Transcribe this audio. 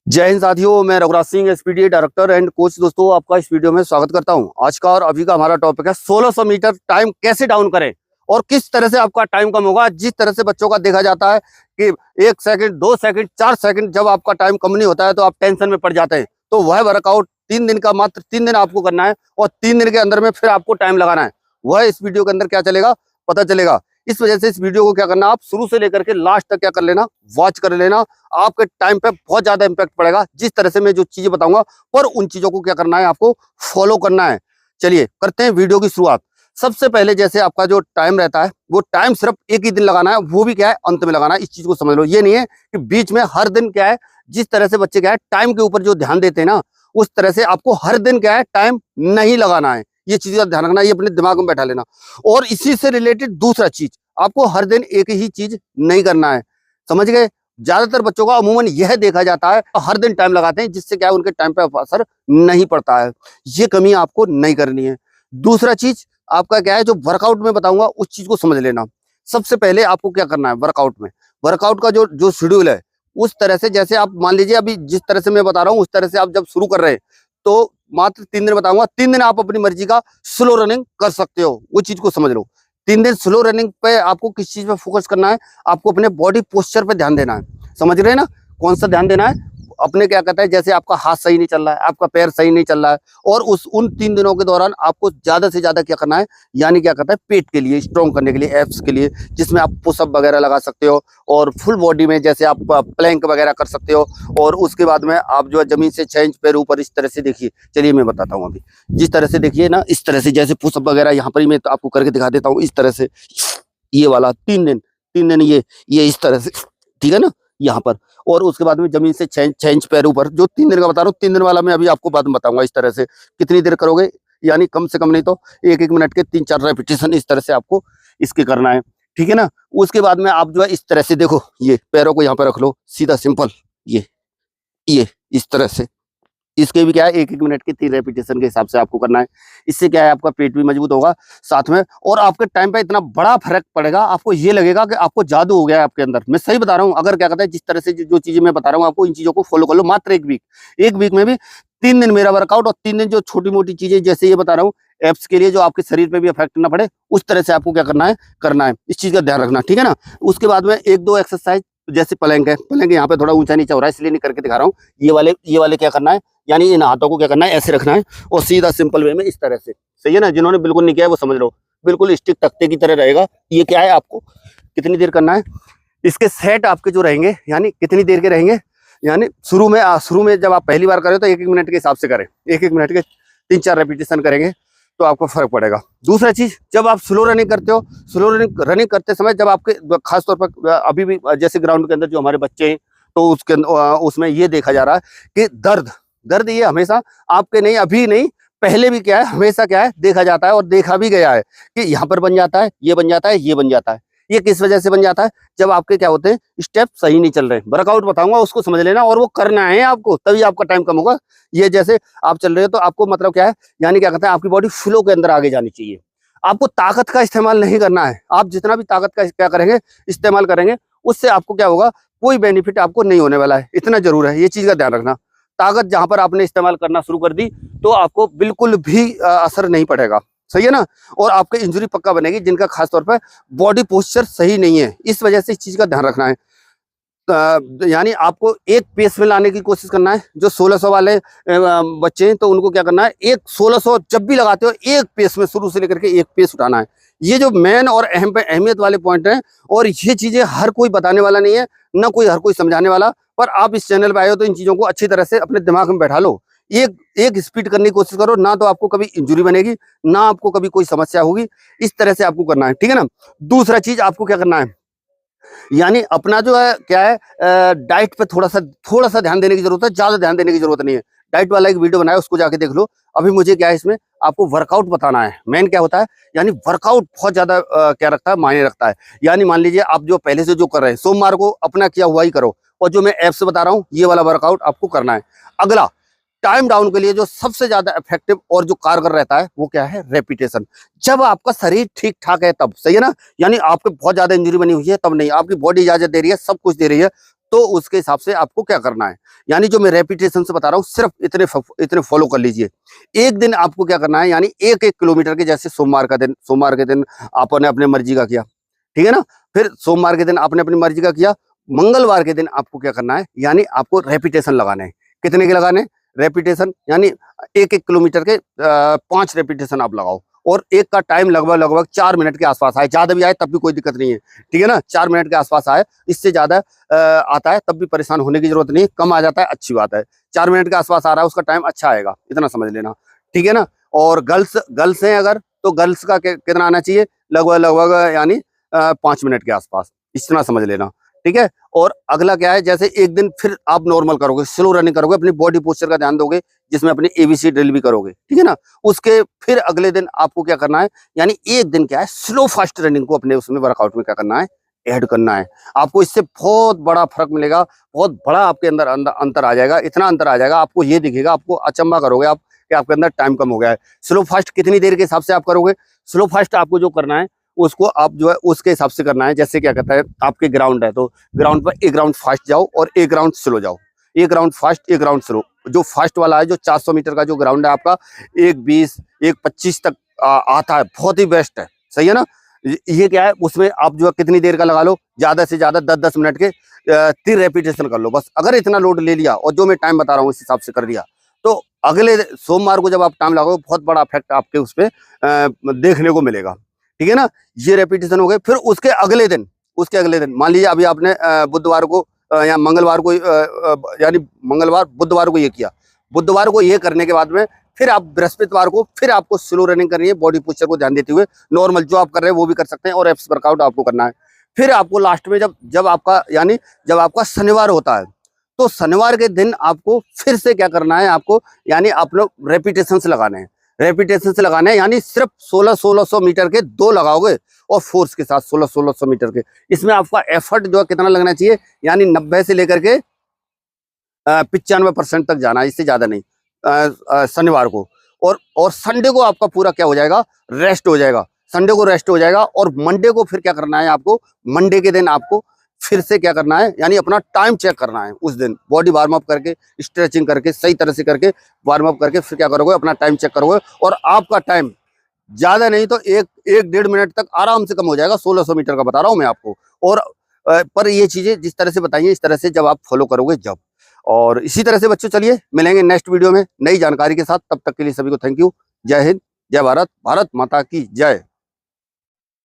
जय हिंद साथियों, मैं Raghuraj Singh SPD director and coach. दोस्तों, आपका इस वीडियो में स्वागत करता हूं। आज का और अभी का हमारा टॉपिक है 1600 मीटर टाइम कैसे डाउन करें और किस तरह से आपका टाइम कम होगा। जिस तरह से बच्चों का देखा जाता है कि 1 सेकंड 2 सेकंड 4 सेकंड जब आपका टाइम कम नहीं होता है तो आप टेंशन में पड़ जाते हैं। तो वह वर्कआउट 3 दिन का, मात्र 3 दिन आपको करना है और 3 दिन के अंदर में फिर आपको टाइम लगाना है। वह इस वीडियो के अंदर क्या चलेगा पता चलेगा। इस वजह से इस वीडियो को क्या करना, आप शुरू से लेकर के लास्ट तक क्या कर लेना, वॉच कर लेना। आपके टाइम पे बहुत ज्यादा इंपैक्ट पड़ेगा जिस तरह से मैं जो चीजें बताऊंगा, पर उन चीजों को क्या करना है, आपको फॉलो करना है। चलिए करते हैं वीडियो की शुरुआत। सबसे पहले जैसे आपका जो टाइम रहता है वो टाइम सिर्फ एक ही दिन लगाना है, वो भी क्या है, अंत में लगाना है। इस चीज को समझ लो। ये नहीं है कि बीच में हर दिन क्या है, जिस तरह से बच्चे क्या है टाइम के ऊपर जो ध्यान देते हैं ना, उस तरह से आपको हर दिन क्या है टाइम नहीं लगाना है। ये चीज का ध्यान रखना, ये अपने दिमाग में बैठा लेना। और इसी से रिलेटेड दूसरा चीज, आपको हर दिन एक ही चीज नहीं करना है। समझ गए। ज्यादातर बच्चों का अमूमन यह देखा जाता है हर दिन टाइम लगाते हैं, जिससे क्या है उनके टाइम पे असर नहीं पड़ता है। ये कमी आपको नहीं करनी है। दूसरा चीज आपका क्या है, जो वर्कआउट में बताऊंगा उस चीज को समझ लेना। सबसे पहले आपको क्या करना है, वर्कआउट में वर्कआउट का जो जो शेड्यूल है, उस तरह से जैसे आप मान लीजिए अभी जिस तरह से मैं बता रहा हूँ उस तरह से आप जब शुरू कर रहे हैं तो मात्र 3 दिन बताऊंगा। 3 दिन आप अपनी मर्जी का स्लो रनिंग कर सकते हो, वो चीज को समझ लो। 3 दिन स्लो रनिंग पे आपको किस चीज पे फोकस करना है, आपको अपने बॉडी पोस्चर पे ध्यान देना है। समझ रहे हैं ना, कौन सा ध्यान देना है। अपने क्या कहता है, जैसे आपका हाथ सही नहीं चल रहा है, आपका पैर सही नहीं चल रहा है, और उन 3 दिनों के दौरान आपको ज्यादा से ज्यादा क्या करना है, यानी क्या कहता है पेट के लिए स्ट्रॉन्ग करने के लिए, एब्स के लिए, जिसमें आप पुशअप वगैरह लगा सकते हो, और फुल बॉडी में जैसे आप प्लैंक वगैरह कर सकते हो। और उसके बाद में आप जो है जमीन से 6 इंच पैर ऊपर इस तरह से देखिए। चलिए मैं बताता हूँ अभी। जिस तरह से देखिए ना, इस तरह से जैसे पुशअप वगैरह यहाँ पर ही मैं तो आपको करके दिखा देता हूँ। इस तरह से ये वाला 3 दिन ये इस तरह से, ठीक है ना, यहाँ पर। और उसके बाद में जमीन से 6 इंच पैर ऊपर, जो 3 दिन का बता रहा हूँ। 3 दिन वाला मैं अभी आपको बाद में बताऊंगा। इस तरह से कितनी देर करोगे, यानी कम से कम नहीं तो 1-1 मिनट के 3-4 रेपिटेशन इस तरह से आपको इसके करना है, ठीक है ना। उसके बाद में आप जो है इस तरह से देखो, ये पैरों को यहाँ पे रख लो सीधा सिंपल, ये इस तरह से। इसके भी क्या है 1-1 मिनट के 3 रेपिटेशन के हिसाब से आपको करना है। इससे क्या है, आपका पेट भी मजबूत होगा साथ में, और आपके टाइम पे इतना बड़ा फर्क पड़ेगा। आपको ये लगेगा कि आपको जादू हो गया है आपके अंदर। मैं सही बता रहा हूँ। अगर क्या कहता है, जिस तरह से जो चीजें मैं बता रहा हूँ आपको, इन चीजों को फॉलो कर लो। मात्र 1 वीक में भी 3 दिन मेरा वर्कआउट और 3 दिन जो छोटी मोटी चीजें जैसे ये बता रहा हूँ एप्स के लिए, जो आपके शरीर पे भी इफेक्ट ना पड़े, उस तरह से आपको क्या करना है। इस चीज का ध्यान रखना, ठीक है ना। उसके बाद में 1-2 एक्सरसाइज, जैसे पलंग है, पलंग यहाँ पे थोड़ा ऊंचा नीचा हो रहा है इसलिए नहीं करके दिखा रहा हूँ। ये वाले क्या करना है, यानी इन हाथों को क्या करना है, ऐसे रखना है और सीधा सिंपल वे में इस तरह से। सही है ना। जिन्होंने बिल्कुल नहीं किया है वो समझ लो, बिल्कुल स्टिक तख्ते की तरह रहेगा। ये क्या है, आपको कितनी देर करना है, इसके सेट आपके जो रहेंगे, यानी कितनी देर के रहेंगे, यानी शुरू में जब आप पहली बार करें तो 1-1 मिनट के हिसाब से करें। 1-1 मिनट के 3-4 रेपिटेशन करेंगे तो आपको फर्क पड़ेगा। दूसरा चीज, जब आप स्लो रनिंग करते हो, स्लो रनिंग करते समय जब आपके खासतौर पर अभी भी जैसे ग्राउंड के अंदर जो हमारे बच्चे हैं, तो उसमें ये देखा जा रहा है कि दर्द ये हमेशा आपके नहीं, अभी नहीं, पहले भी क्या है, हमेशा क्या है देखा जाता है और देखा भी गया है कि यहाँ पर बन जाता है, ये बन जाता है, ये बन जाता है। ये किस वजह से बन जाता है, जब आपके क्या होते हैं, स्टेप सही नहीं चल रहे। वर्कआउट बताऊंगा, उसको समझ लेना और वो करना है आपको, तभी आपका टाइम कम होगा। ये जैसे आप चल रहे हो तो आपको मतलब क्या है, यानी क्या कहते हैं, आपकी बॉडी फ्लो के अंदर आगे जानी चाहिए। आपको ताकत का इस्तेमाल नहीं करना है। आप जितना भी ताकत का क्या करेंगे, इस्तेमाल करेंगे, उससे आपको क्या होगा, कोई बेनिफिट आपको नहीं होने वाला है। इतना जरूर है, ये चीज का ध्यान रखना। ताकत जहां पर आपने इस्तेमाल करना शुरू कर दी तो आपको बिल्कुल भी असर नहीं पड़ेगा। सही है ना। और आपके इंजरी पक्का बनेगी जिनका खासतौर पर बॉडी पोस्चर सही नहीं है। इस वजह से इस चीज का ध्यान रखना है। यानी आपको एक पेस में लाने की कोशिश करना है। जो 1600 वाले बच्चे हैं तो उनको क्या करना है, एक 1600 जब भी लगाते हो एक पेस में शुरू से लेकर के एक पेस उठाना है। ये जो मेन और अहमियत वाले पॉइंट हैं, और ये चीजें हर कोई बताने वाला नहीं है, ना कोई हर कोई समझाने वाला। पर आप इस चैनल पे आए हो तो इन चीजों को अच्छी तरह से अपने दिमाग में बैठा लो। एक स्पीड करने की कोशिश करो, ना तो आपको कभी इंजुरी बनेगी, ना आपको कभी कोई समस्या होगी। इस तरह से आपको करना है, ठीक है ना। दूसरा चीज आपको क्या करना है, यानी अपना जो है क्या है, डाइट पे थोड़ा सा ध्यान देने की जरूरत है, ज्यादा ध्यान देने की जरूरत नहीं है। डाइट वाला एक वीडियो बनाया, उसको जाके देख लो। अभी मुझे क्या है, इसमें आपको वर्कआउट बताना है। मेन क्या होता है, यानी वर्कआउट बहुत ज्यादा क्या रखता है, मायने रखता है। यानी मान लीजिए आप जो पहले से जो कर रहे हैं, सोमवार को अपना किया हुआ ही करो, और जो मैं ऐप से बता रहा हूँ ये वाला वर्कआउट आपको करना है। अगला, टाइम डाउन के लिए जो सबसे ज्यादा इफेक्टिव और जो कारगर रहता है वो क्या है, रेपिटेशन। जब आपका शरीर ठीक ठाक है तब। सही है ना। यानी आपके बहुत ज्यादा इंजरी बनी हुई है तब नहीं, आपकी बॉडी इजाजत दे रही है, सब कुछ दे रही है, तो उसके हिसाब से आपको क्या करना है, यानी जो मैं रेपिटेशन से बता रहा हूँ सिर्फ इतने फॉलो कर लीजिए। एक दिन आपको क्या करना है, यानी 1-1 किलोमीटर के, जैसे सोमवार के दिन आपने अपने मर्जी का किया, ठीक है ना। फिर सोमवार के दिन आपने अपनी मर्जी का किया, मंगलवार के दिन आपको क्या करना है, यानी आपको रेपिटेशन लगाने हैं। कितने के लगाने रेपिटेशन, यानी 1-1 किलोमीटर के 5 रेपिटेशन आप लगाओ, और एक का टाइम लगभग 4 मिनट के आसपास आए, ज्यादा भी आए तब भी कोई दिक्कत नहीं है, ठीक है ना। 4 मिनट के आसपास आए, इससे ज्यादा आता है तब भी परेशान होने की जरूरत नहीं, कम आ जाता है अच्छी बात है। 4 मिनट के आसपास आ रहा है उसका टाइम अच्छा आएगा, इतना समझ लेना, ठीक है ना। और गर्ल्स हैं अगर, तो गर्ल्स का कितना आना चाहिए, लगभग यानी 5 मिनट के आसपास, इतना समझ लेना, ठीक है। और अगला क्या है, जैसे एक दिन फिर आप नॉर्मल करोगे, स्लो रनिंग करोगे, अपनी बॉडी पोस्चर का ध्यान दोगे, जिसमें अपनी एबीसी ड्रिल भी करोगे, ठीक है ना। उसके फिर अगले दिन आपको क्या करना है, यानी एक दिन क्या है, स्लो फास्ट रनिंग को अपने उसमें वर्कआउट में क्या करना है, ऐड करना है। आपको इससे बहुत बड़ा फर्क मिलेगा, बहुत बड़ा आपके अंदर अंतर आ जाएगा, इतना अंतर आ जाएगा, आपको ये दिखेगा, आपको अचंभा करोगे आप कि आपके अंदर टाइम कम हो गया है। स्लो फास्ट कितनी देर के हिसाब से आप करोगे, स्लो फास्ट आपको जो करना है उसको आप जो है उसके हिसाब से करना है। जैसे क्या कहता है, आपके ग्राउंड है तो ग्राउंड पर 1 राउंड फास्ट जाओ और 1 राउंड स्लो जाओ, 1 राउंड फास्ट 1 राउंड स्लो। जो फास्ट वाला है, जो 400 मीटर का जो ग्राउंड है आपका, 1:20 1:25 तक आता है, बहुत ही बेस्ट है, सही है ना। ये क्या है, उसमें आप जो है कितनी देर का लगा लो, ज्यादा से ज्यादा 10-10 मिनट के 3 रेपिटेशन कर लो बस। अगर इतना लोड ले लिया और जो मैं टाइम बता रहा हूँ इस हिसाब से कर दिया, तो अगले सोमवार को जब आप टाइम लगाओ, बहुत बड़ा इफेक्ट आपके उस पर देखने को मिलेगा, ठीक है ना। ये रेपिटेशन हो गए। फिर उसके अगले दिन मान लीजिए अभी आपने बुधवार को या मंगलवार को, यानी मंगलवार बुधवार को ये किया, बुधवार को ये करने के बाद में फिर आप बृहस्पतिवार को फिर आपको स्लो रनिंग करनी है, बॉडी पोस्चर को ध्यान देते हुए। नॉर्मल जो आप कर रहे हैं वो भी कर सकते हैं, और एप्स वर्कआउट आपको करना है। फिर आपको लास्ट में जब आपका शनिवार होता है, तो शनिवार के दिन आपको फिर से क्या करना है, आपको यानी आप लोग रेपिटेशन से लगाने हैं, यानी सिर्फ 1600 मीटर के 2 लगाओगे, और फोर्स के साथ 1600 मीटर के। इसमें आपका एफर्ट जो है कितना लगना चाहिए, यानी 90 से लेकर के 95% तक जाना है, इससे ज्यादा नहीं। शनिवार को और संडे को आपका पूरा क्या हो जाएगा, रेस्ट हो जाएगा, संडे को रेस्ट हो जाएगा। और मंडे को फिर क्या करना है आपको, मंडे के दिन आपको फिर से क्या करना है, यानी अपना टाइम चेक करना है। उस दिन बॉडी वार्म अप करके, स्ट्रेचिंग करके, सही तरह से करके वार्म अप करके फिर क्या करोगे, अपना टाइम चेक करोगे, और आपका टाइम ज्यादा नहीं तो 1-1.5 मिनट तक आराम से कम हो जाएगा। 1600 मीटर का बता रहा हूं मैं आपको। और पर ये चीजें जिस तरह से बताइए, इस तरह से जब आप फॉलो करोगे जब। और इसी तरह से बच्चों, चलिए मिलेंगे नेक्स्ट वीडियो में नई जानकारी के साथ। तब तक के लिए सभी को थैंक यू। जय हिंद, जय भारत, भारत माता की जय।